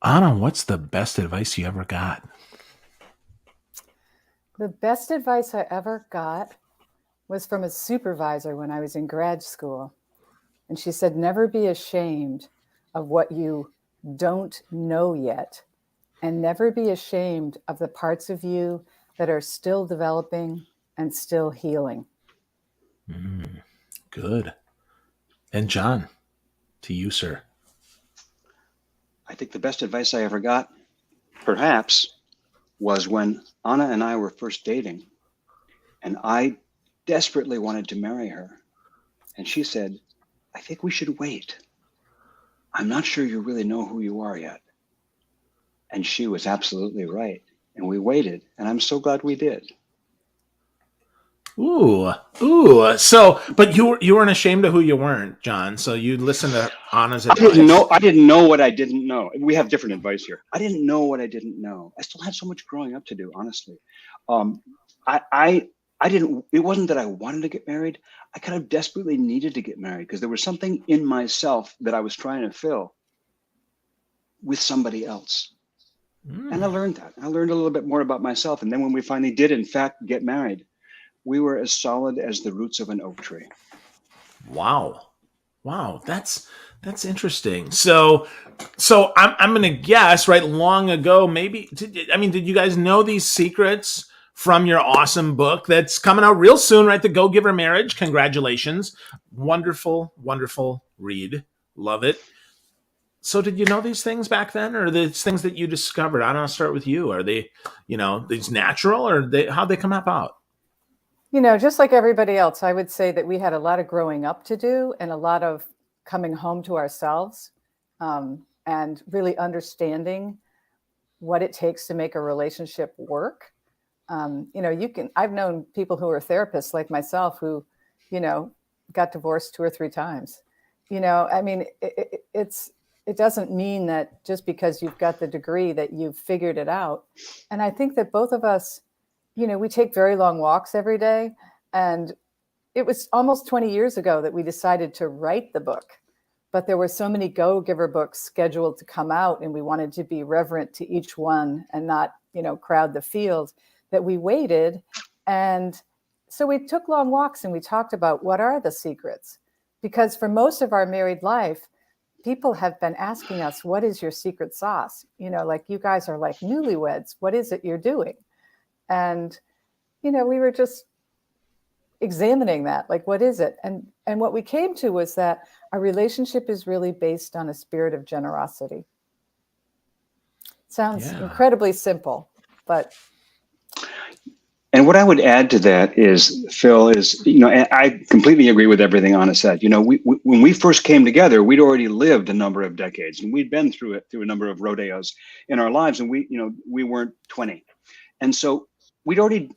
Anna, what's the best advice you ever got? The best advice I ever got was from a supervisor when I was in grad school. And she said, never be ashamed of what you don't know yet, and never be ashamed of the parts of you that are still developing and still healing. Mm, good. And John, to you, sir. I think the best advice I ever got, perhaps, was when Anna and I were first dating, and I desperately wanted to marry her. And she said, I think we should wait. I'm not sure you really know who you are yet. And she was absolutely right. And we waited, and I'm so glad we did. Ooh, ooh. So, but you weren't ashamed of who you weren't, John. So you listened to Anna's advice. I didn't know what I didn't know. We have different advice here. I didn't know what I didn't know. I still had so much growing up to do, honestly. Um, I, I, I didn't. It wasn't that I wanted to get married. I kind of desperately needed to get married because there was something in myself that I was trying to fill with somebody else. And I Mm, learned that. I learned a little bit more about myself. And then when we finally did, in fact, get married, we were as solid as the roots of an oak tree. wow, wow. That's interesting. So I'm gonna guess right. Long ago, maybe. Did you guys know these secrets from your awesome book that's coming out real soon? Right, the Go Giver Marriage. Congratulations, wonderful, wonderful read. Love it. So did you know these things back then, or these things that you discovered? I don't know. Start with you. Are they, these natural, or how'd they come about? Just like everybody else, I would say that we had a lot of growing up to do and a lot of coming home to ourselves, and really understanding what it takes to make a relationship work. I've known people who are therapists like myself who, you know, got divorced 2 or 3 times. I mean, it doesn't mean that just because you've got the degree that you've figured it out. And I think that both of us, we take very long walks every day. And it was almost 20 years ago that we decided to write the book. But there were so many Go Giver books scheduled to come out, and we wanted to be reverent to each one and not, crowd the field, that we waited. And so we took long walks and we talked about what are the secrets. Because for most of our married life, people have been asking us, what is your secret sauce? Like you guys are like newlyweds. What is it you're doing? And, we were just examining that, like, what is it? And what we came to was that our relationship is really based on a spirit of generosity. Sounds Yeah. incredibly simple, but And what I would add to that is, Phil, and I completely agree with everything Anna said. When we first came together, we'd already lived a number of decades, and we'd been through a number of rodeos in our lives, and we weren't 20, and so we'd already,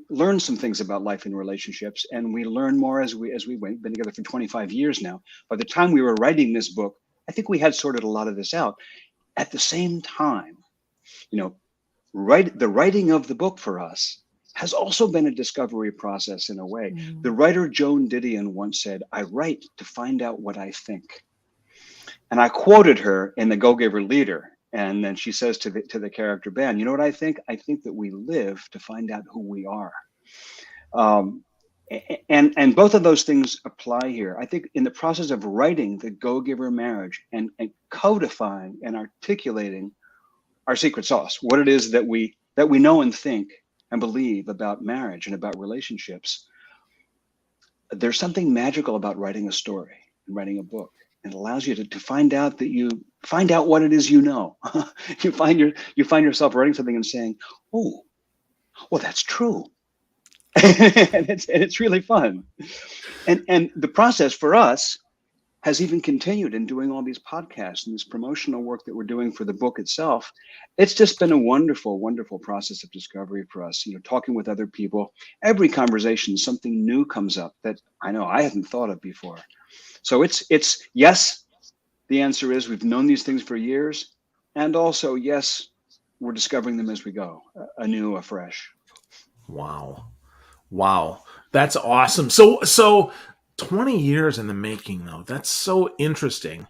learned some things about life and relationships, and we learned more as we went. Been together for 25 years now. By the time we were writing this book, I think we had sorted a lot of this out. At the same time, you know, the writing of the book for us has also been a discovery process in a way. The writer Joan Didion once said, I write to find out what I think. And I quoted her in The Go-Giver Leader. And then she says to the character Ben, you know what I think? I think that we live to find out who we are. Um, and both of those things apply here. I think in the process of writing The Go-Giver Marriage and codifying and articulating our secret sauce, what it is that we know and think and believe about marriage and about relationships. There's something magical about writing a story and writing a book. It allows you to find out that you find out what it is you know. You find yourself writing something and saying, "Oh, well, that's true," and it's really fun. And the process for us has even continued in doing all these podcasts and this promotional work that we're doing for the book itself. It's just been a wonderful, wonderful process of discovery for us. Talking with other people, every conversation, something new comes up that I know I hadn't thought of before. So it's yes, the answer is we've known these things for years, and also yes, we're discovering them as we go, anew, afresh. Wow. Wow. That's awesome. So 20 years in the making though. That's so interesting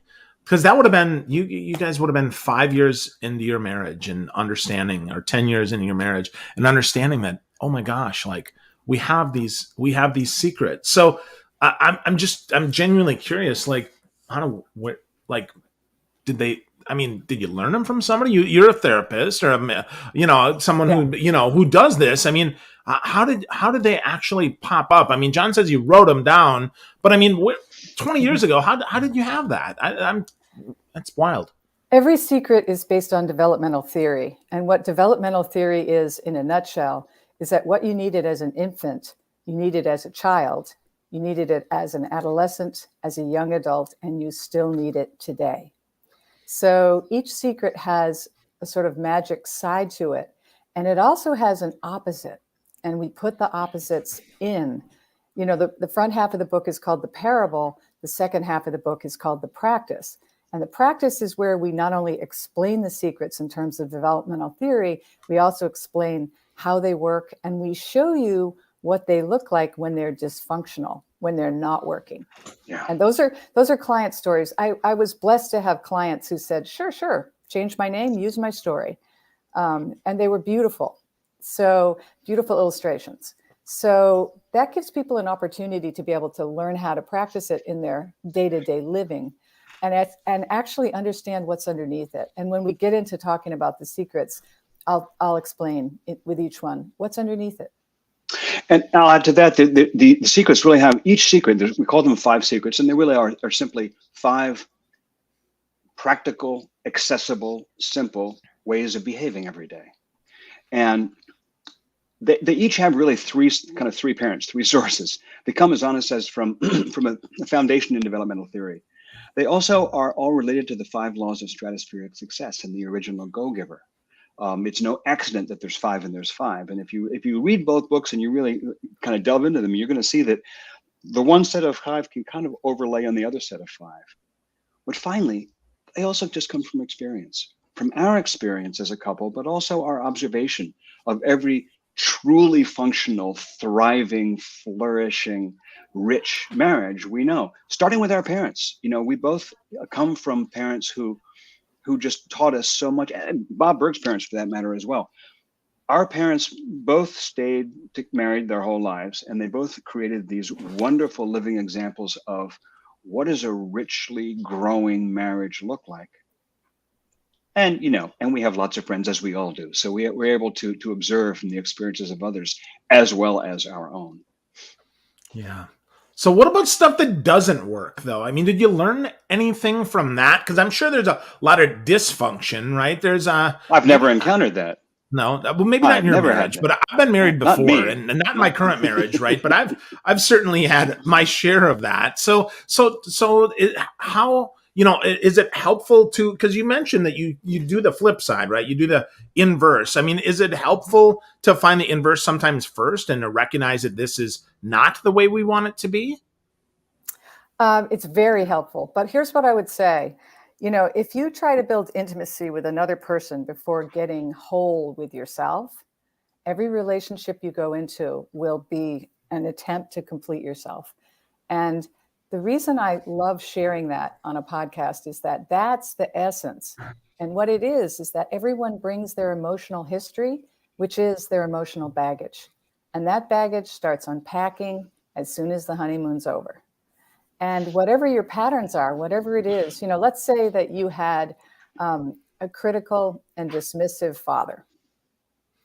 Because that would have been you guys would have been 5 years into your marriage and understanding, or 10 years into your marriage and understanding that, oh my gosh, like we have these secrets. So I'm genuinely curious, like, how do what like did they, I mean, did you learn them from somebody? You're a therapist, or someone Yeah. who does this. I mean, how did they actually pop up? I mean, John says you wrote them down, but I mean, 20 years ago, how did you have that? I'm That's wild. Every secret is based on developmental theory. And what developmental theory is, in a nutshell, is that what you needed as an infant, you needed as a child, you needed it as an adolescent, as a young adult, and you still need it today. So each secret has a sort of magic side to it. And it also has an opposite. And we put the opposites in. The front half of the book is called the parable. The second half of the book is called the practice. And the practice is where we not only explain the secrets in terms of developmental theory, we also explain how they work, and we show you what they look like when they're dysfunctional, when they're not working. Yeah. And those are client stories. I was blessed to have clients who said, sure, change my name, use my story. And they were beautiful. So beautiful illustrations. So that gives people an opportunity to be able to learn how to practice it in their day-to-day living, and actually understand what's underneath it. And when we get into talking about the secrets, I'll explain it with each one, what's underneath it. And I'll add to that, the secrets really have, each secret, we call them 5 secrets, and they really are simply 5 practical, accessible, simple ways of behaving every day. And they each have really three parents, 3 sources. They come, as Anna says, from a foundation in developmental theory. They also are all related to the 5 laws of stratospheric success in the original Go Giver. It's no accident that there's 5 and there's 5. And if you read both books and you really kind of delve into them, you're going to see that the one set of 5 can kind of overlay on the other set of 5. But finally, they also just come from experience, from our experience as a couple, but also our observation of every truly functional, thriving, flourishing, rich marriage we know, starting with our parents. We both come from parents who just taught us so much, and Bob Berg's parents for that matter as well. Our parents both stayed married their whole lives, and they both created these wonderful living examples of what does a richly growing marriage look like. And and we have lots of friends, as we all do. So we're able to observe from the experiences of others as well as our own. Yeah. So what about stuff that doesn't work, though? I mean, did you learn anything from that? Because I'm sure there's a lot of dysfunction, right? I've never encountered that. No, well, maybe not in your marriage, but I've been married before, and not in my current marriage, right? But I've certainly had my share of that. So how, is it helpful to, because you mentioned that you do the flip side, right? You do the inverse. I mean, is it helpful to find the inverse sometimes first and to recognize that this is not the way we want it to be? It's very helpful. But here's what I would say. If you try to build intimacy with another person before getting whole with yourself, every relationship you go into will be an attempt to complete yourself. And the reason I love sharing that on a podcast is that that's the essence. And what it is that everyone brings their emotional history, which is their emotional baggage. And that baggage starts unpacking as soon as the honeymoon's over. And whatever your patterns are, whatever it is, let's say that you had a critical and dismissive father.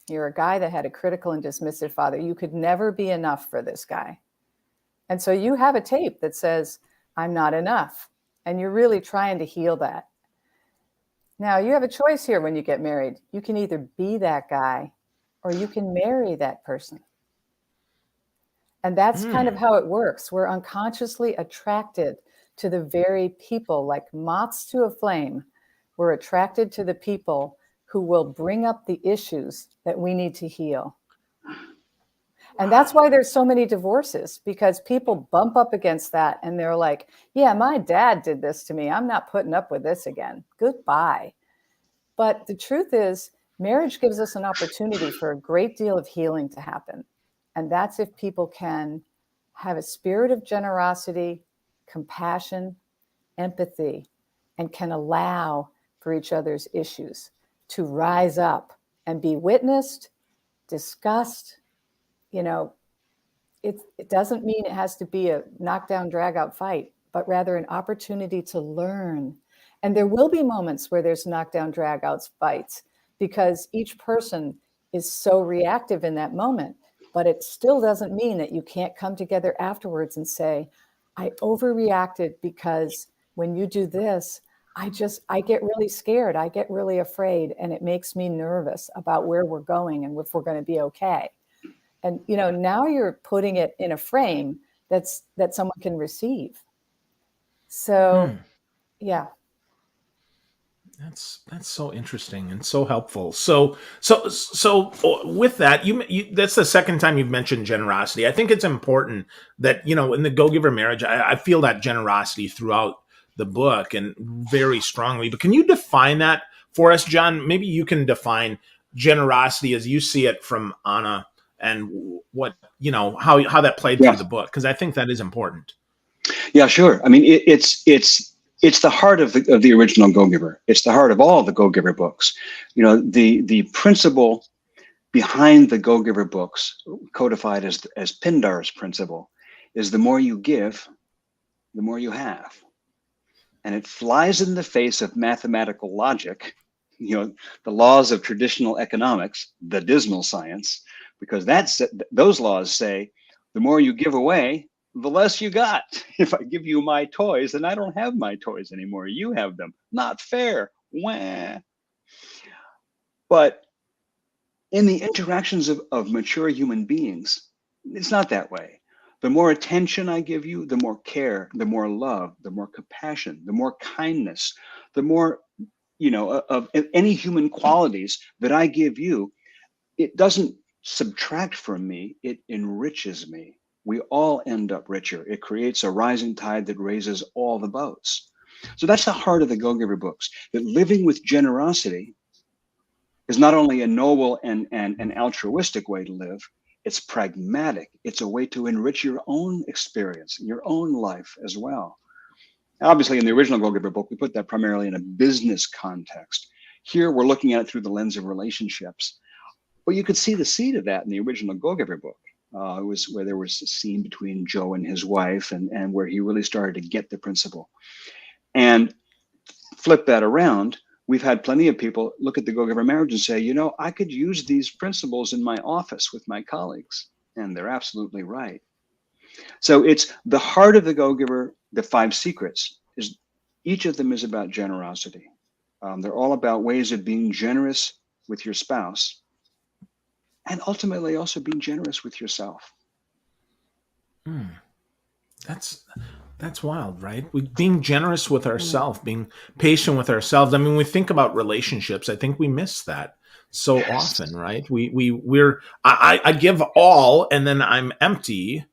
You're a guy that had a critical and dismissive father. You could never be enough for this guy. And so you have a tape that says, I'm not enough. And you're really trying to heal that. Now, you have a choice here when you get married. You can either be that guy or you can marry that person. And that's kind of how it works. We're unconsciously attracted to the very people, like moths to a flame. We're attracted to the people who will bring up the issues that we need to heal. And that's why there's so many divorces, because people bump up against that and they're like, yeah, my dad did this to me. I'm not putting up with this again. Goodbye. But the truth is, marriage gives us an opportunity for a great deal of healing to happen. And that's if people can have a spirit of generosity, compassion, empathy, and can allow for each other's issues to rise up and be witnessed, discussed. You know, it doesn't mean it has to be a knockdown, drag out fight, but rather an opportunity to learn. And there will be moments where there's knockdown, drag outs, fights, because each person is so reactive in that moment. But it still doesn't mean that you can't come together afterwards and say, I overreacted because when you do this, I get really scared. I get really afraid, and it makes me nervous about where we're going and if we're going to be okay. And, you know, now you're putting it in a frame that someone can receive. So, yeah. That's so interesting and so helpful. So with that, you that's the second time you've mentioned generosity. I think it's important that, you know, in the Go Giver Marriage, I feel that generosity throughout the book and very strongly. But can you define that for us, John? Maybe you can define generosity as you see it from Anna, and what, you know, how that played through the book, because I think that is important. Yeah, sure. I mean, it's the heart of the original Go Giver. It's the heart of all the Go Giver books. You know, the principle behind the Go Giver books, codified as Pindar's principle, is the more you give, the more you have. And it flies in the face of mathematical logic, you know, the laws of traditional economics, the dismal science, because those laws say the more you give away, the less you got. If I give you my toys, then I don't have my toys anymore. You have them. Not fair. Wah. But in the interactions of mature human beings, it's not that way. The more attention I give you, the more care, the more love, the more compassion, the more kindness, the more, you know, of any human qualities that I give you, it doesn't subtract from me, it enriches me. We all end up richer. It creates a rising tide that raises all the boats. So that's the heart of the Go Giver books, that living with generosity is not only a noble and an altruistic way to live, it's pragmatic. It's a way to enrich your own experience, your own life as well. Obviously, in the original Go Giver book, we put that primarily in a business context. Here, we're looking at it through the lens of relationships. But you could see the seed of that in the original Go Giver book. It was where there was a scene between Joe and his wife, and where he really started to get the principle. And flip that around, we've had plenty of people look at the Go Giver Marriage and say, you know, I could use these principles in my office with my colleagues. And they're absolutely right. So it's the heart of the Go Giver, the 5 secrets, is each of them is about generosity. They're all about ways of being generous with your spouse, and ultimately also being generous with yourself. That's wild, right? Being generous with ourselves, being patient with ourselves. I mean, we think about relationships. I think we miss that so often, right? I give all, and then I'm empty,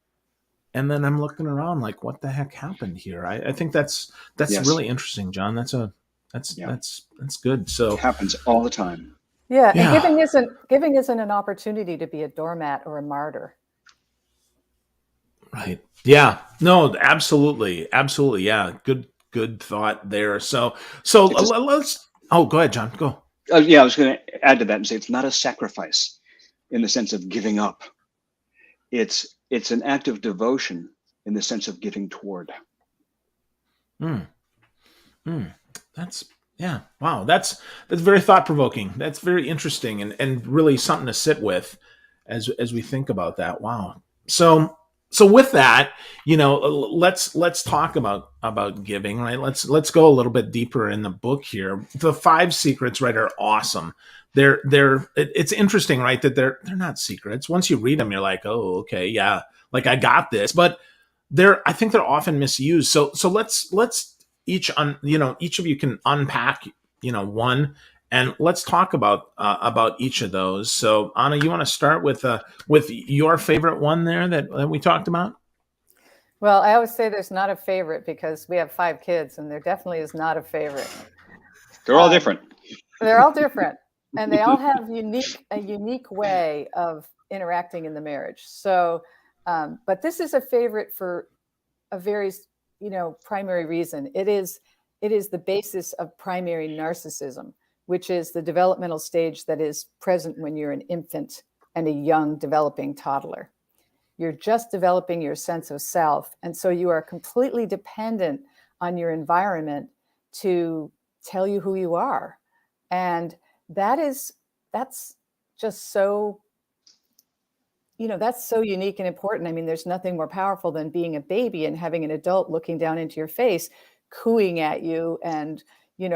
and then I'm looking around like, what the heck happened here? I think that's really interesting, John. That's good. So it happens all the time. Yeah, and giving isn't an opportunity to be a doormat or a martyr. Right. Yeah. No, absolutely. Yeah. Good thought there. So let's. Oh, go ahead, John. Go. Yeah, I was going to add to that and say it's not a sacrifice in the sense of giving up. It's an act of devotion in the sense of giving toward. Wow. That's very thought provoking. That's very interesting and really something to sit with as we think about that. Wow. So with that, you know, let's talk about giving, right? Let's go a little bit deeper in the book here. The 5 secrets, right, are awesome. It's interesting, right, that they're not secrets. Once you read them, you're like, oh, okay, yeah, like I got this. But I think they're often misused. So let's each of you can unpack, you know, one, and let's talk about each of those. So Anna, you want to start with your favorite one there that we talked about? Well, I always say there's not a favorite because we have 5 kids, and there definitely is not a favorite. They're all different. They're all different, and they all have a unique way of interacting in the marriage. So, but this is a favorite for a very, you know, primary reason. It is it is the basis of primary narcissism, which is the developmental stage that is present when you're an infant and a young developing toddler. You're just developing your sense of self. And so you are completely dependent on your environment to tell you who you are. And that's just so, that's so unique and important. I mean, there's nothing more powerful than being a baby and having an adult looking down into your face, cooing at you and,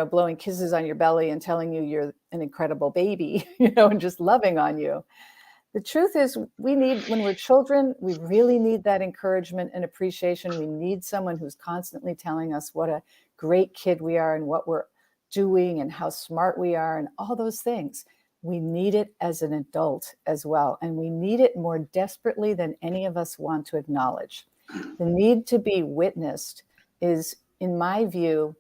blowing kisses on your belly and telling you you're an incredible baby, and just loving on you. The truth is, when we're children, we really need that encouragement and appreciation. We need someone who's constantly telling us what a great kid we are and what we're doing and how smart we are and all those things. We need it as an adult as well. And we need it more desperately than any of us want to acknowledge. The need to be witnessed is, in my view,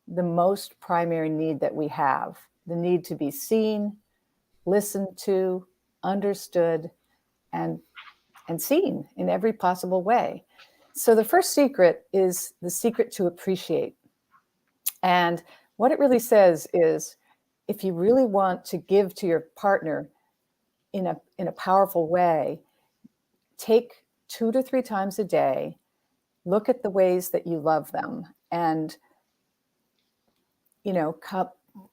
the most primary need that we have. The need to be seen, listened to, understood, and seen in every possible way. So the first secret is the secret to appreciate. And what it really says is, if you really want to give to your partner in a powerful way, take 2 to 3 times a day, look at the ways that you love them, and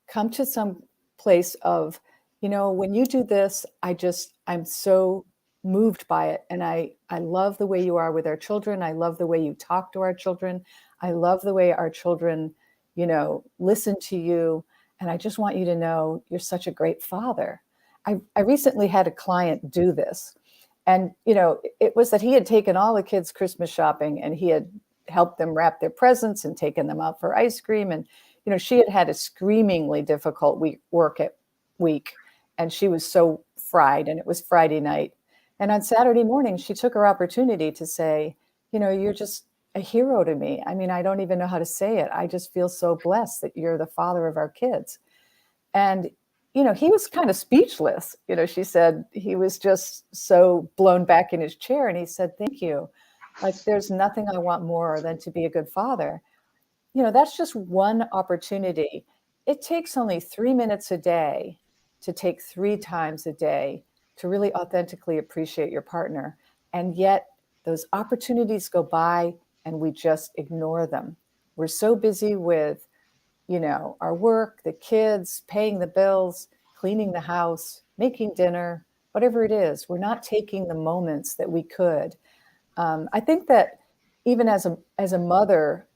come to some place of, when you do this, I'm so moved by it. And I love the way you are with our children. I love the way you talk to our children. I love the way our children, listen to you. And I just want you to know you're such a great father. I recently had a client do this. And, it was that he had taken all the kids Christmas shopping and he had helped them wrap their presents and taken them out for ice cream. And, she had a screamingly difficult week. And she was so fried, and it was Friday night. And on Saturday morning, she took her opportunity to say, you're just a hero to me. I mean, I don't even know how to say it. I just feel so blessed that you're the father of our kids. And, he was kind of speechless. She said he was just so blown back in his chair. And he said, thank you. Like, there's nothing I want more than to be a good father. That's just one opportunity. It takes only 3 minutes a day to take 3 times a day to really authentically appreciate your partner. And yet those opportunities go by and we just ignore them. We're so busy with, our work, the kids, paying the bills, cleaning the house, making dinner, whatever it is. We're not taking the moments that we could. I think that even as a mother,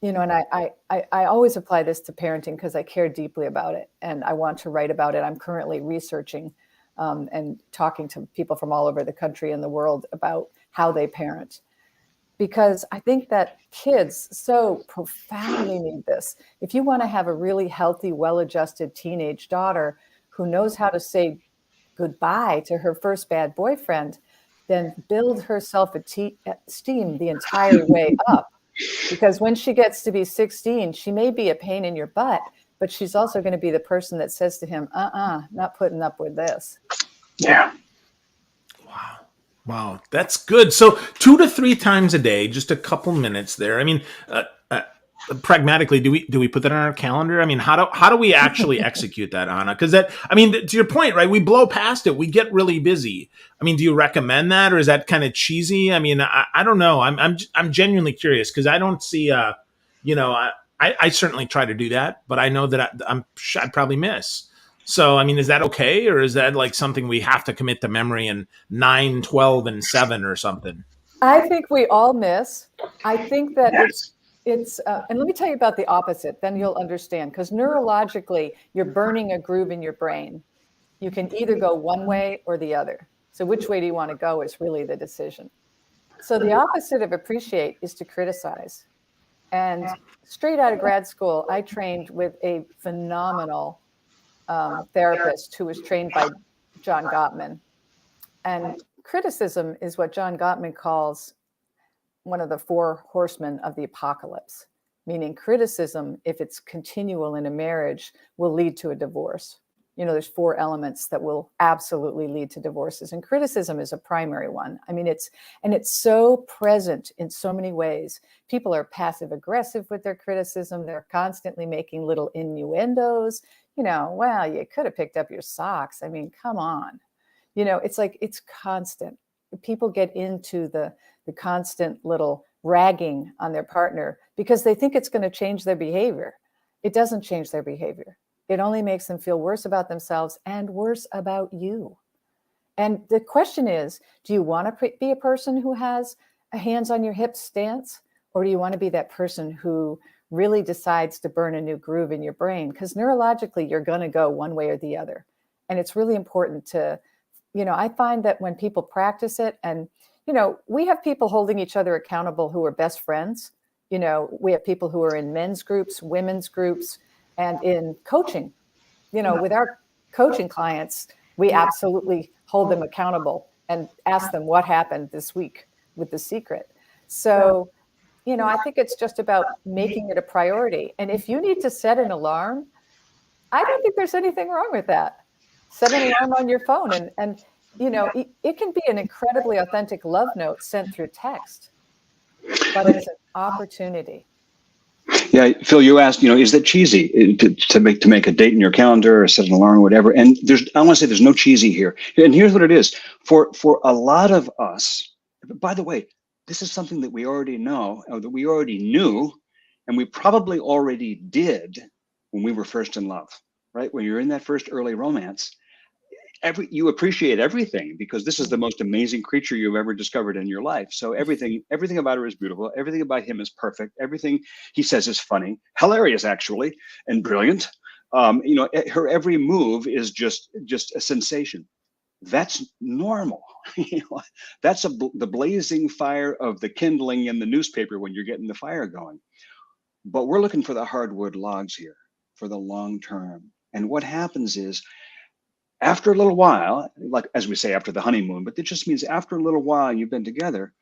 and I always apply this to parenting because I care deeply about it and I want to write about it. I'm currently researching and talking to people from all over the country and the world about how they parent, because I think that kids so profoundly need this. If you want to have a really healthy, well-adjusted teenage daughter who knows how to say goodbye to her first bad boyfriend, then build her self-esteem the entire way up. Because when she gets to be 16, she may be a pain in your butt, but she's also going to be the person that says to him, not putting up with this. Yeah. Wow. That's good. So 2 to 3 times a day, just a couple minutes there. I mean, pragmatically, do we put that on our calendar? I mean, how do we actually execute that, Anna? Because to your point, right? We blow past it. We get really busy. I mean, do you recommend that, or is that kind of cheesy? I mean, I don't know. I'm genuinely curious because I don't see, I certainly try to do that, but I know that I'd probably miss. So, I mean, is that okay? Or is that like something we have to commit to memory in 9, 12, and 7 or something? I think we all miss. I think that Yes. it's and let me tell you about the opposite, then you'll understand. Because neurologically, you're burning a groove in your brain. You can either go one way or the other. So which way do you want to go is really the decision. So the opposite of appreciate is to criticize. And straight out of grad school, I trained with a phenomenal therapist who was trained by John Gottman. And criticism is what John Gottman calls one of the 4 horsemen of the apocalypse, meaning criticism, if it's continual in a marriage, will lead to a divorce. there's 4 elements that will absolutely lead to divorces, and criticism is a primary one. I mean, it's so present in so many ways. People are passive aggressive with their criticism. They're constantly making little innuendos. Well, you could have picked up your socks. I mean, come on. It's like, it's constant. People get into the constant little ragging on their partner because they think it's going to change their behavior. It doesn't change their behavior. It only makes them feel worse about themselves and worse about you. And the question is, do you want to be a person who has a hands on your hips stance? Or do you want to be that person who really decides to burn a new groove in your brain? Because neurologically, you're going to go one way or the other. And it's really important to, I find that when people practice it, and, we have people holding each other accountable who are best friends. We have people who are in men's groups, women's groups, and in coaching. With our coaching clients, we absolutely hold them accountable and ask them what happened this week with The Secret. So, I think it's just about making it a priority. And if you need to set an alarm, I don't think there's anything wrong with that. Set an alarm on your phone, and it can be an incredibly authentic love note sent through text, but it's an opportunity. Yeah, Phil, you asked, is that cheesy to make a date in your calendar or set an alarm or whatever? And I want to say there's no cheesy here. And here's what it is for a lot of us. By the way, this is something that we already know, or that we already knew, and we probably already did when we were first in love, right? When you're in that first early romance, you appreciate everything because this is the most amazing creature you've ever discovered in your life. So everything about her is beautiful. Everything about him is perfect. Everything he says is funny, hilarious actually, and brilliant. Her every move is just a sensation. That's normal. That's the blazing fire of the kindling in the newspaper when you're getting the fire going. But we're looking for the hardwood logs here for the long term. And what happens is, after a little while, like as we say, after the honeymoon, but it just means after a little while you've been together,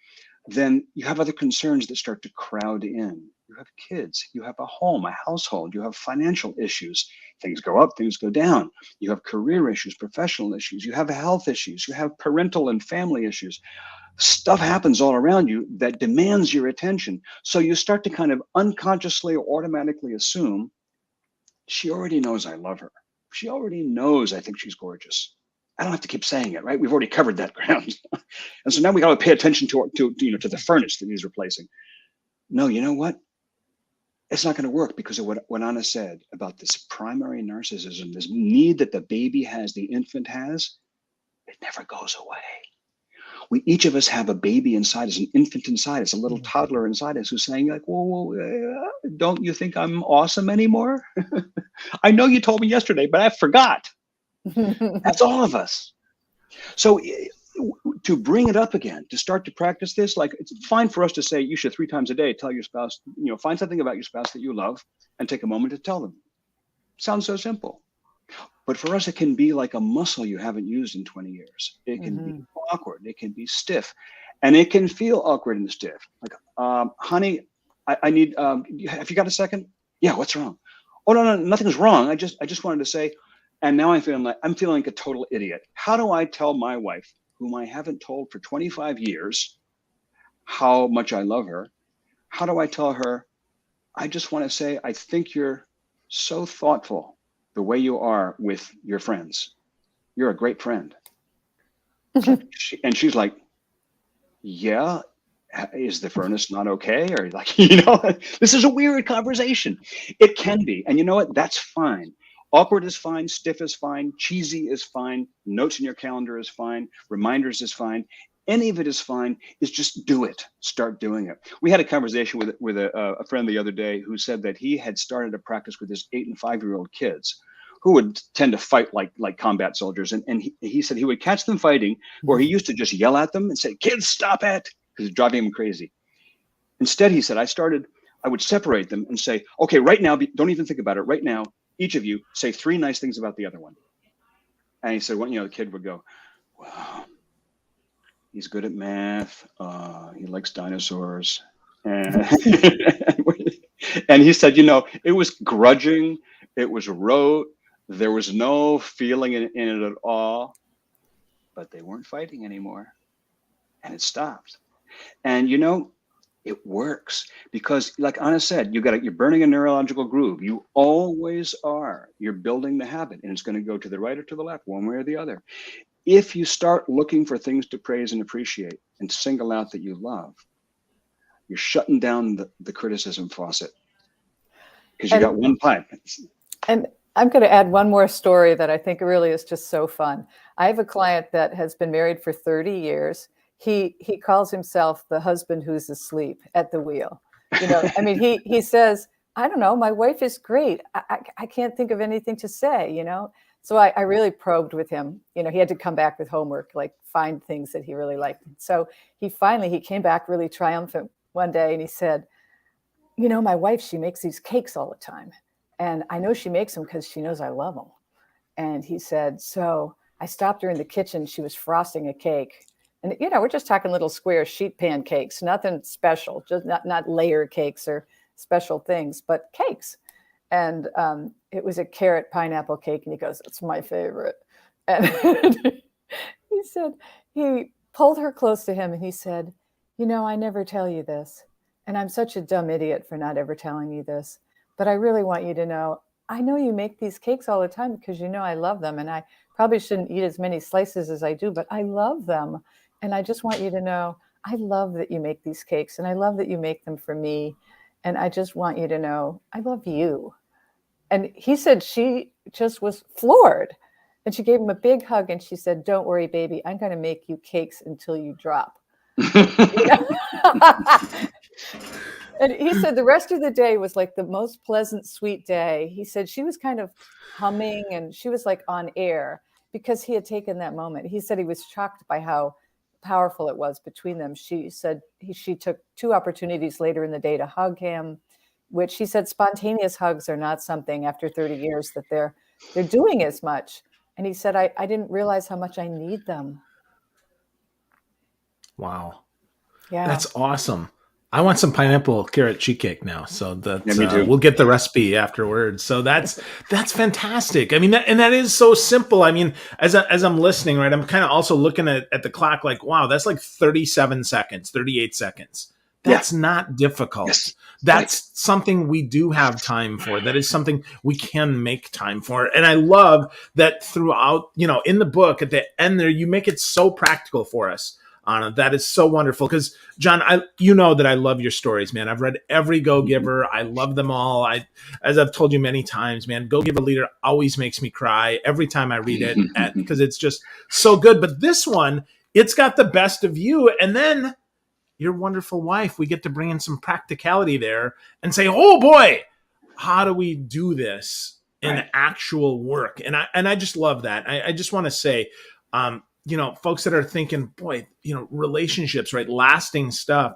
then you have other concerns that start to crowd in. You have kids, you have a home, a household, you have financial issues. Things go up, things go down. You have career issues, professional issues, you have health issues, you have parental and family issues. Stuff happens all around you that demands your attention. So you start to kind of unconsciously or automatically assume, she already knows I love her. She already knows I think she's gorgeous. I don't have to keep saying it, right? We've already covered that ground. And so now we got to pay attention to the furnace that he's replacing. No, you know what? It's not going to work because of what Anna said about this primary narcissism, this need that the baby has, the infant has. It never goes away. Each of us have a baby inside us, an infant inside us, a little toddler inside us who's saying like, well, don't you think I'm awesome anymore? I know you told me yesterday, but I forgot. That's all of us. So to bring it up again, to start to practice this, like it's fine for us to say you should 3 times a day tell your spouse, find something about your spouse that you love and take a moment to tell them. Sounds so simple. But for us, it can be like a muscle you haven't used in 20 years. It can be awkward. It can be stiff. And it can feel awkward and stiff. Like, honey, I need, have you got a second? Yeah, what's wrong? Oh, no, nothing's wrong. I just wanted to say, and now I'm feeling like a total idiot. How do I tell my wife, whom I haven't told for 25 years, how much I love her? How do I tell her, I just want to say, I think you're so thoughtful the way you are with your friends. You're a great friend. And she's like, yeah, is the furnace not okay? Or like, this is a weird conversation. It can be. And you know what? That's fine. Awkward is fine. Stiff is fine. Cheesy is fine. Notes in your calendar is fine. Reminders is fine. Any of it is fine. Is just do it. Start doing it. We had a conversation with a friend the other day who said that he had started a practice with his 8 and 5-year-old kids who would tend to fight like combat soldiers. And he said he would catch them fighting, where he used to just yell at them and say, kids, stop it, because it's driving him crazy. Instead, he said, I would separate them and say, okay, right now, don't even think about it. Right now, each of you say 3 nice things about the other one. And he said, the kid would go, well, he's good at math. He likes dinosaurs. And, and he said, it was grudging. It was rote. There was no feeling in it at all, but they weren't fighting anymore, and it stopped. And it works because, like Anna said, you're burning a neurological groove. You always are. You're building the habit, and it's going to go to the right or to the left, one way or the other. If you start looking for things to praise and appreciate and single out that you love, you're shutting down the criticism faucet because you got one pipe. And I'm going to add one more story that I think really is just so fun. I have a client that has been married for 30 years. He calls himself the husband who's asleep at the wheel. I mean, he says, I don't know, my wife is great. I can't think of anything to say, So I really probed with him. He had to come back with homework, like find things that he really liked. So he came back really triumphant one day and he said, my wife, she makes these cakes all the time. And I know she makes them because she knows I love them. And he said, so I stopped her in the kitchen. She was frosting a cake. And, we're just talking little square sheet pan cakes, nothing special, just not layer cakes or special things, but cakes. And it was a carrot pineapple cake. And he goes, it's my favorite. And he said, he pulled her close to him and he said, I never tell you this. And I'm such a dumb idiot for not ever telling you this. But I really want you to know, I know you make these cakes all the time because I love them. And I probably shouldn't eat as many slices as I do, but I love them. And I just want you to know, I love that you make these cakes and I love that you make them for me. And I just want you to know, I love you. And he said she just was floored. And she gave him a big hug and she said, don't worry, baby, I'm going to make you cakes until you drop. And he said the rest of the day was like the most pleasant, sweet day. He said she was kind of humming and she was like on air because he had taken that moment. He said he was shocked by how powerful it was between them. She said she took 2 opportunities later in the day to hug him, which he said spontaneous hugs are not something after 30 years that they're doing as much. And he said, I didn't realize how much I need them. Wow. Yeah. That's awesome. I want some pineapple carrot cheese cake now. So we'll get the recipe afterwards. So that's fantastic. I mean, that is so simple. I mean, as I'm listening, right, I'm kind of also looking at the clock like, wow, that's like 37 seconds, 38 seconds. That's not difficult. Yes. That's something we do have time for. That is something we can make time for. And I love that throughout, in the book at the end there, you make it so practical for us. Anna, that is so wonderful because John, that I love your stories, man. I've read every Go Giver. I love them all. As I've told you many times, man, Go Giver Leader always makes me cry every time I read it because it's just so good. But this one, it's got the best of you. And then your wonderful wife, we get to bring in some practicality there and say, oh boy, how do we do this in actual work? And I just love that. I just want to say, folks that are thinking, boy, relationships, right? Lasting stuff.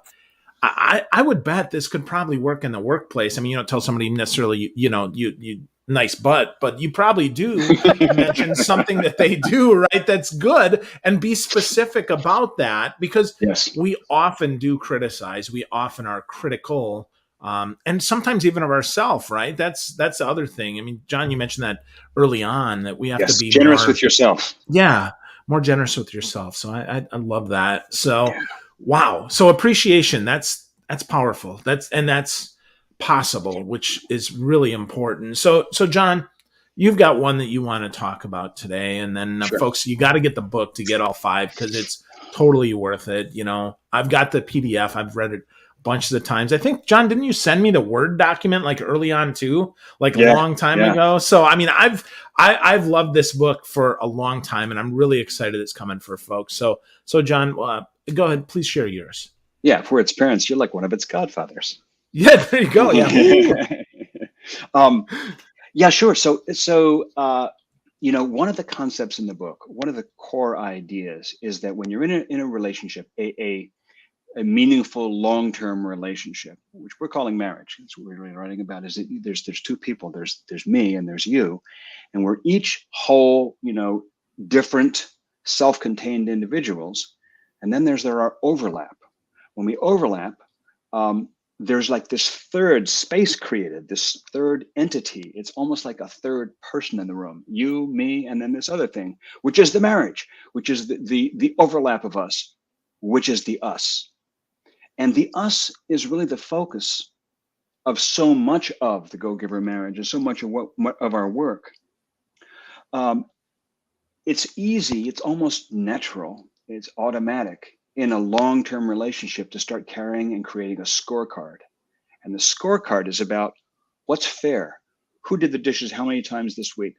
I would bet this could probably work in the workplace. I mean, you don't tell somebody necessarily, you nice butt, but you probably do mention something that they do, right? That's good, and be specific about that because we often do criticize. We often are critical. And sometimes even of ourselves, right? That's the other thing. I mean, John, you mentioned that early on that we have to be generous with yourself. Yeah. More generous with yourself. So I love that. So, wow. So appreciation, that's powerful. That's possible, which is really important. So John, you've got one that you want to talk about today. And then folks, you got to get the book to get all 5 because it's totally worth it. I've got the PDF. I've read it a bunch of the times. I think, John, didn't you send me the Word document like early on too, like a long time ago? So, I mean, I've loved this book for a long time and I'm really excited it's coming for folks. So John, go ahead, please share yours. Yeah. For its parents, you're like one of its godfathers. Yeah, there you go. Yeah. Yeah, sure. So, one of the concepts in the book, one of the core ideas is that when you're in a relationship, a meaningful long-term relationship, which we're calling marriage, that's what we're really writing about, is that there's 2 people, there's me and there's you, and we're each whole, different self-contained individuals. And then there are overlap. When we overlap, there's like this third space created, this third entity. It's almost like a third person in the room, you, me, and then this other thing, which is the marriage, which is the overlap of us, which is the us. And the us is really the focus of so much of the Go-Giver marriage and so much of what of our work. It's easy, it's almost natural, it's automatic in a long-term relationship to start carrying and creating a scorecard. And the scorecard is about what's fair, who did the dishes how many times this week,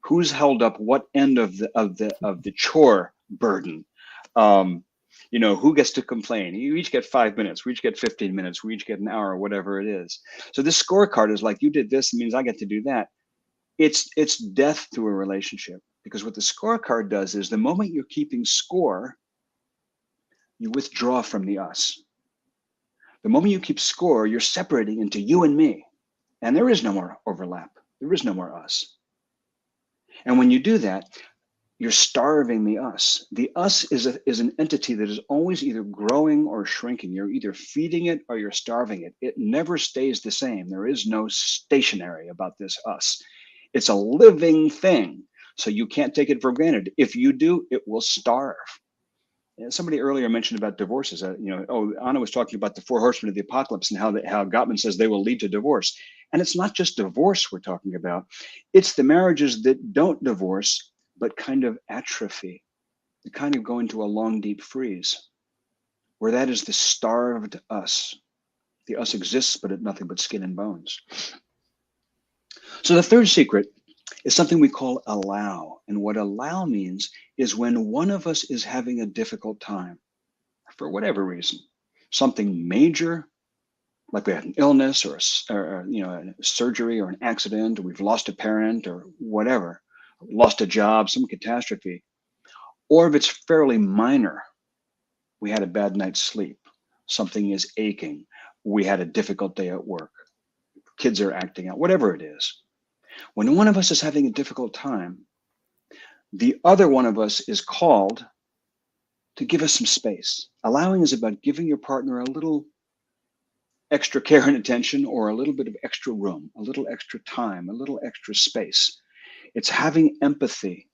who's held up what end of the chore burden. Who gets to complain? You each get 5 minutes, we each get 15 minutes, we each get an hour, whatever it is. So this scorecard is like, you did this, it means I get to do that. It's death to a relationship, because what the scorecard does is the moment you're keeping score, you withdraw from the us. The moment you keep score, you're separating into you and me, and there is no more overlap. There is no more us. And when you do that, you're starving the us. The us is an entity that is always either growing or shrinking. You're either feeding it or you're starving it. It never stays the same. There is no stationary about this us. It's a living thing, so you can't take it for granted. If you do, it will starve. And somebody earlier mentioned about divorces. Anna was talking about the 4 horsemen of the apocalypse and how Gottman says they will lead to divorce. And it's not just divorce we're talking about. It's the marriages that don't divorce, but kind of atrophy, the kind of go into a long, deep freeze, where that is the starved us. The us exists, but it's nothing but skin and bones. So the third secret is something we call allow. And what allow means is when one of us is having a difficult time, for whatever reason, something major, like we had an illness or a surgery or an accident, or we've lost a parent or whatever, lost a job, some catastrophe, or if it's fairly minor, we had a bad night's sleep, something is aching, we had a difficult day at work, kids are acting out, whatever it is. When one of us is having a difficult time, the other one of us is called to give us some space. Allowing is about giving your partner a little extra care and attention, or a little bit of extra room, a little extra time, a little extra space. It's having empathy.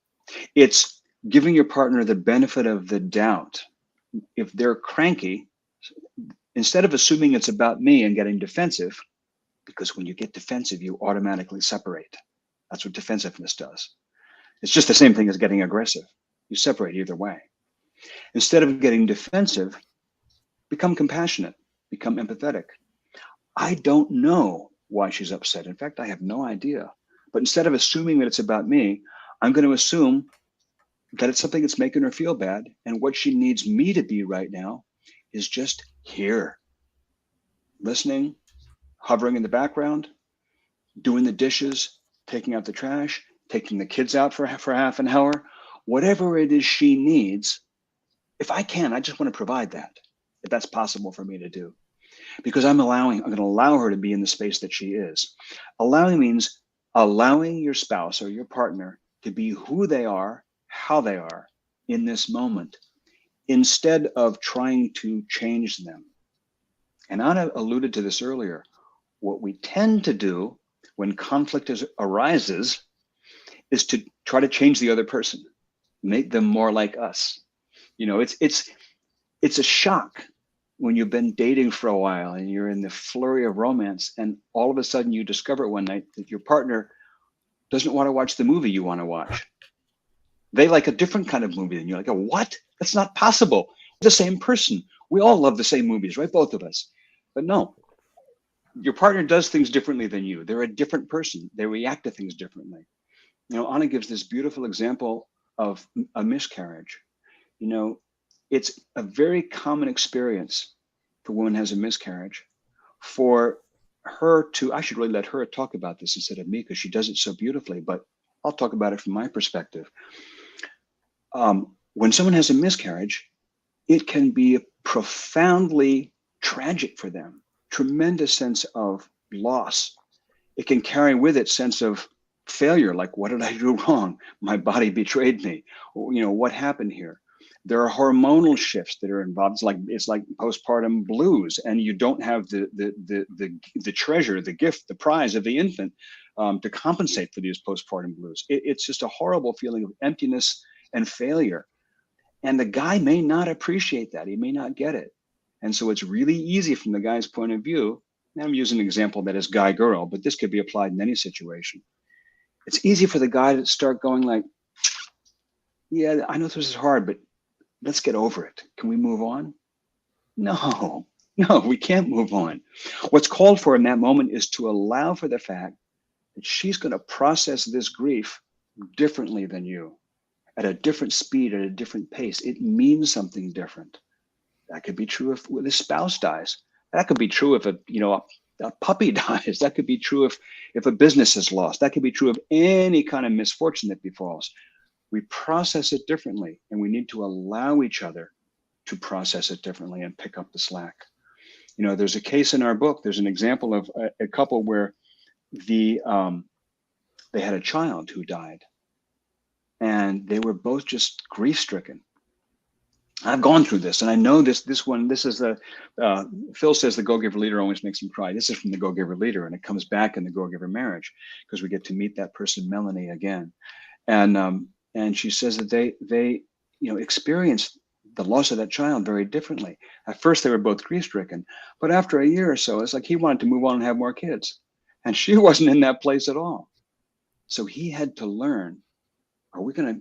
It's giving your partner the benefit of the doubt. If they're cranky, instead of assuming it's about me and getting defensive, because when you get defensive, you automatically separate. That's what defensiveness does. It's just the same thing as getting aggressive. You separate either way. Instead of getting defensive, become compassionate, become empathetic. I don't know why she's upset. In fact, I have no idea. But instead of assuming that it's about me, I'm going to assume that it's something that's making her feel bad. And what she needs me to be right now is just here, listening, hovering in the background, doing the dishes, taking out the trash, taking the kids out for half an hour, whatever it is she needs. If I can, I just want to provide that, if that's possible for me to do. Because I'm going to allow her to be in the space that she is. Allowing means allowing your spouse or your partner to be who they are, how they are in this moment, instead of trying to change them. And Anna alluded to this earlier. What we tend to do when conflict arises is to try to change the other person, make them more like us. It's a shock when you've been dating for a while and you're in the flurry of romance, and all of a sudden you discover one night that your partner doesn't want to watch the movie you want to watch. They like a different kind of movie than you. Like, what? That's not possible. We're the same person. We all love the same movies, right? Both of us. But no, your partner does things differently than you. They're a different person. They react to things differently. Anna gives this beautiful example of a miscarriage. It's a very common experience for a woman who has a miscarriage, for her to, I should really let her talk about this instead of me, because she does it so beautifully, but I'll talk about it from my perspective. When someone has a miscarriage, it can be profoundly tragic for them, tremendous sense of loss. It can carry with it sense of failure, like, what did I do wrong? My body betrayed me. What happened here? There are hormonal shifts that are involved. It's like postpartum blues, and you don't have the treasure, the gift, the prize of the infant to compensate for these postpartum blues. It's just a horrible feeling of emptiness and failure. And the guy may not appreciate that. He may not get it. And so it's really easy from the guy's point of view. Now I'm using an example that is guy girl, but this could be applied in any situation. It's easy for the guy to start going like, yeah, I know this is hard, but let's get over it. Can we move on? No, we can't move on. What's called for in that moment is to allow for the fact that she's going to process this grief differently than you, at a different speed, at a different pace. It means something different. That could be true if the spouse dies. That could be true if a puppy dies. That could be true if a business is lost. That could be true of any kind of misfortune that befalls. We process it differently, and we need to allow each other to process it differently and pick up the slack. There's a case in our book. There's an example of a couple where they had a child who died, and they were both just grief-stricken. I've gone through this, and I know this one. This is Phil says the Go-Giver Leader always makes him cry. This is from the Go-Giver Leader, and it comes back in the Go-Giver Marriage because we get to meet that person, Melanie, again. And she says that they experienced the loss of that child very differently. At first, they were both grief-stricken, but after a year or so, it's like he wanted to move on and have more kids, and she wasn't in that place at all. So he had to learn: Are we gonna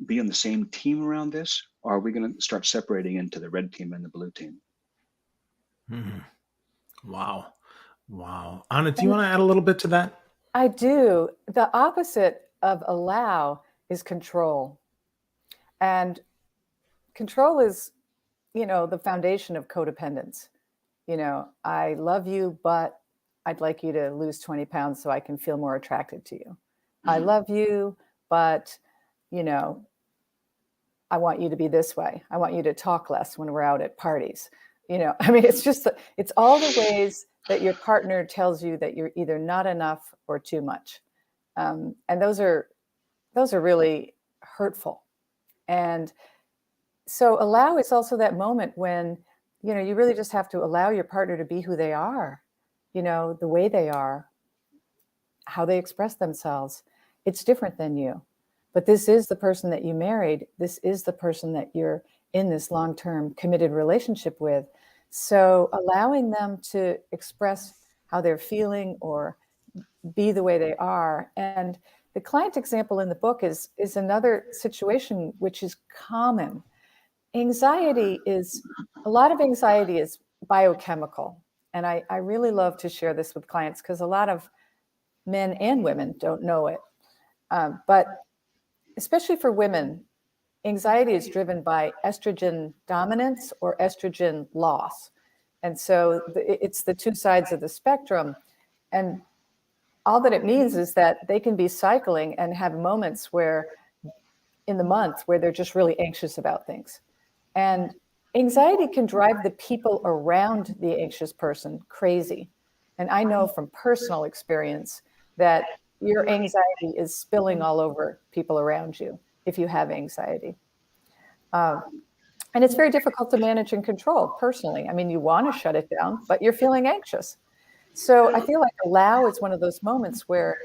be on the same team around this, or are we gonna start separating into the red team and the blue team? Wow. Anna, do you want to add a little bit to that? I do. The opposite of allow is control. And control is, the foundation of codependence. I love you, but I'd like you to lose 20 pounds so I can feel more attracted to you. I love you, but, I want you to be this way. I want you to talk less when we're out at parties. It's all the ways that your partner tells you that you're either not enough or too much. And those are really hurtful. And so allow is also that moment when, you really just have to allow your partner to be who they are, the way they are, how they express themselves. It's different than you, but this is the person that you married. This is the person that you're in this long-term committed relationship with. So allowing them to express how they're feeling or be the way they are. And the client example in the book is another situation which is common. A lot of anxiety is biochemical. And I really love to share this with clients because a lot of men and women don't know it. But especially for women, anxiety is driven by estrogen dominance or estrogen loss. And so it's the two sides of the spectrum. And all that it means is that they can be cycling and have moments in the month where they're just really anxious about things. And anxiety can drive the people around the anxious person crazy. And I know from personal experience that your anxiety is spilling all over people around you if you have anxiety. And it's very difficult to manage and control personally. You want to shut it down, but you're feeling anxious. So I feel like allow is one of those moments where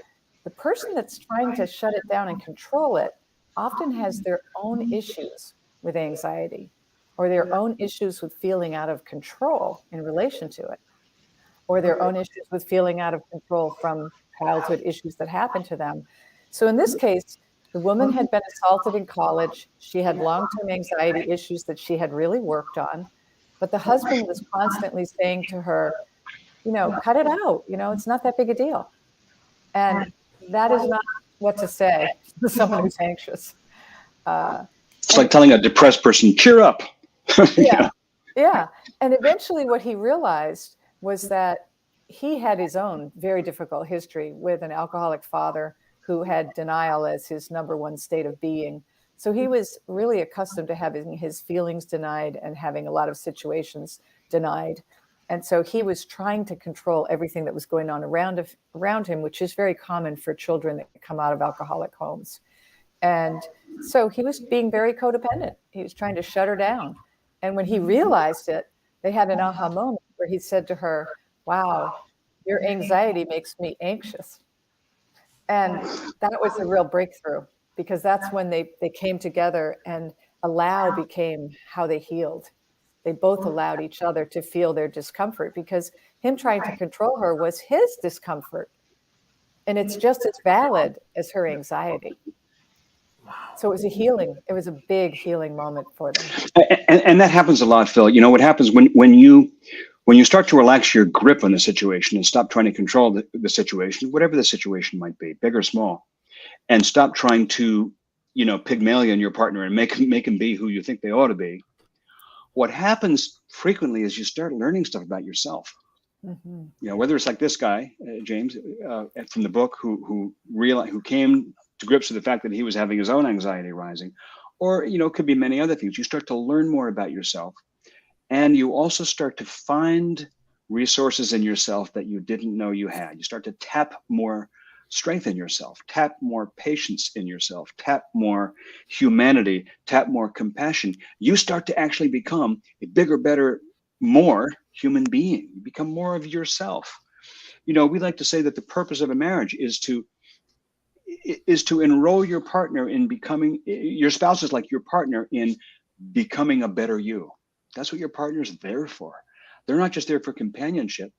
the person that's trying to shut it down and control it often has their own issues with anxiety or their own issues with feeling out of control in relation to it, or their own issues with feeling out of control from childhood issues that happened to them. So in this case, the woman had been assaulted in college. She had long-term anxiety issues that she had really worked on, but the husband was constantly saying to her, cut it out. It's not that big a deal. And that is not what to say to someone who's anxious. It's like telling a depressed person, cheer up. Yeah. And eventually what he realized was that he had his own very difficult history with an alcoholic father who had denial as his number one state of being. So he was really accustomed to having his feelings denied and having a lot of situations denied. And so he was trying to control everything that was going on around him, which is very common for children that come out of alcoholic homes. And so he was being very codependent. He was trying to shut her down. And when he realized it, they had an aha moment where he said to her, "Wow, your anxiety makes me anxious." And that was a real breakthrough, because that's when they came together, and allow became how they healed. They both allowed each other to feel their discomfort, because him trying to control her was his discomfort. And it's just as valid as her anxiety. So it was a big healing moment for them. And that happens a lot, Phil. You know what happens when you start to relax your grip on the situation and stop trying to control the situation, whatever the situation might be, big or small, and stop trying to, Pygmalion your partner and make him be who you think they ought to be. What happens frequently is you start learning stuff about yourself. Mm-hmm. Whether it's like this guy, James, from the book, who came to grips with the fact that he was having his own anxiety rising, or it could be many other things. You start to learn more about yourself, and you also start to find resources in yourself that you didn't know you had. You start to tap more strength in yourself, tap more patience in yourself, tap more humanity, tap more compassion. You start to actually become a bigger, better, more human being. You become more of yourself. We like to say that the purpose of a marriage is to enroll your partner in becoming, your spouse is like your partner in becoming a better you. That's what your partner's there for. They're not just there for companionship.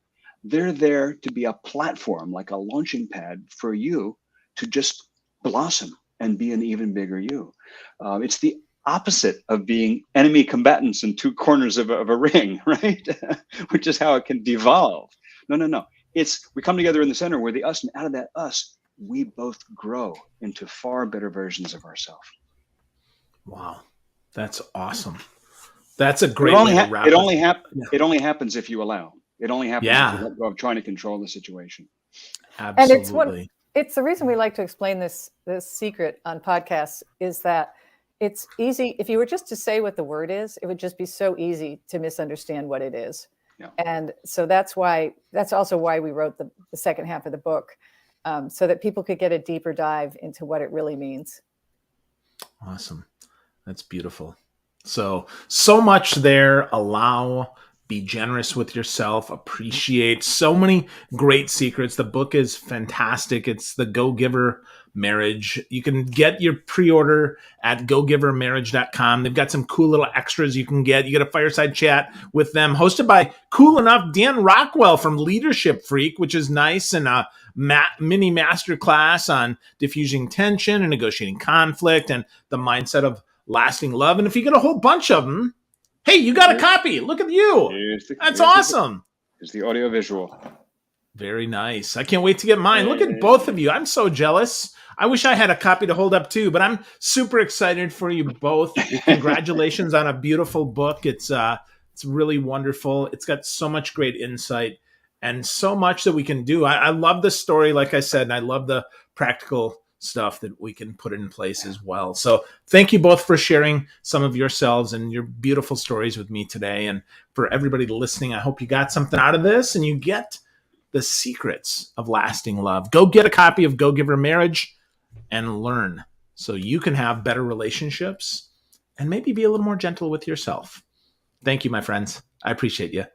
They're there to be a platform, like a launching pad for you to just blossom and be an even bigger you. It's the opposite of being enemy combatants in two corners of a ring, right? Which is how it can devolve. No. We come together in the center, we're the us, and out of that us, we both grow into far better versions of ourselves. Wow. That's awesome. That's a great way to wrap it. It only happens if you allow. It only happens if you let go of trying to control the situation. Absolutely. And it's the reason we like to explain this secret on podcasts, is that it's easy. If you were just to say what the word is, it would just be so easy to misunderstand what it is. Yeah. And so that's also why we wrote the second half of the book, so that people could get a deeper dive into what it really means. Awesome. That's beautiful. So much there. Allow, be generous with yourself, appreciate, so many great secrets. The book is fantastic. It's the Go Giver Marriage. You can get your pre-order at gogivermarriage.com. They've got some cool little extras you can get. You get a fireside chat with them, hosted by cool enough Dan Rockwell from Leadership Freak, which is nice, and a mini masterclass on diffusing tension and negotiating conflict and the mindset of lasting love. And if you get a whole bunch of them, hey, you got a copy. Look at you. That's awesome. It's the audio visual. Very nice. I can't wait to get mine. Look at both of you. I'm so jealous. I wish I had a copy to hold up too, but I'm super excited for you both. Congratulations on a beautiful book. It's really wonderful. It's got so much great insight and so much that we can do. I love the story, like I said, and I love the practical stuff that we can put in place as well. So thank you both for sharing some of yourselves and your beautiful stories with me today. And for everybody listening, I hope you got something out of this and you get the secrets of lasting love. Go get a copy of Go Giver Marriage and learn so you can have better relationships and maybe be a little more gentle with yourself. Thank you, my friends. I appreciate you.